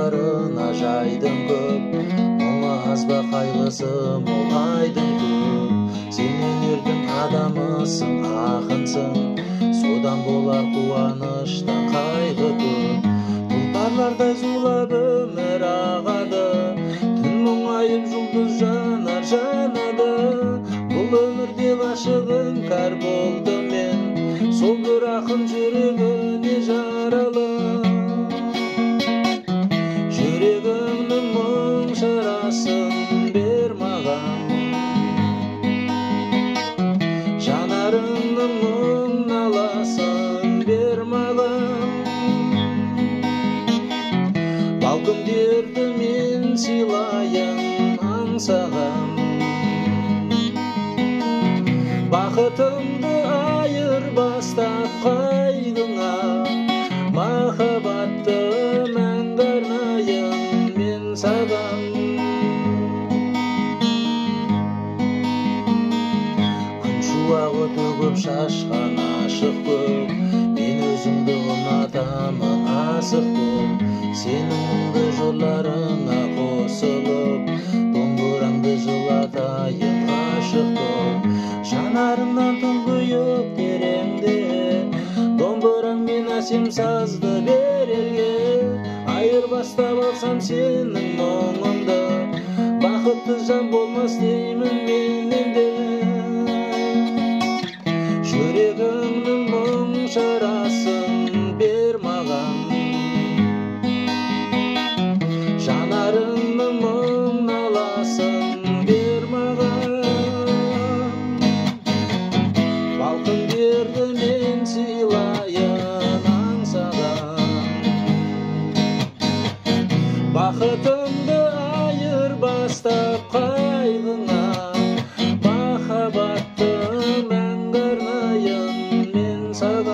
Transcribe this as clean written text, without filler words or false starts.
жолдарына жайдың көп, мұңы аз ба қайғысы мол айдың көп. Сен өнердің адамысың, ақынсың, содан болар қуаныштан қайғы көп. Бұлттарлардай зулап өмір ағады, түн мұңайып жұлдыз жанар жанады. Бұл өмірде ғашығым кәр болды мен, сол бір ақын жүрегіне жаралы. Жүрегімнің мұң шарасын бер маған, жанарыңның мұң наласын бер маған. Бал күндерді мен сыйлайын аңсаған, бақытымды айырбастап қайғыңа, махаббатты мәңгі арнайын мен саған. Күн шуағы төгіп шашқан ашық көк, мен өзіңді ұнатамын асық боп. Сенің мұңды жырларыңа қосылып, домбыраңды жылатайын ғашық боп. Жанарымнан тұңғиық тереңде, домбыраңмен әсем сазды берерге. Айырбастап алсам сенің мұңыңды, бақытты жан болмас деймін мен енді. Жүрегіңнің мұң шарасын бер маған, жанарыңның мұң наласын бер маған. Бал күндерді мен сыйлайын аңсаған, бақытымды айырбастап қайғыңа, махаббатты мәңгі арнайын мен саған.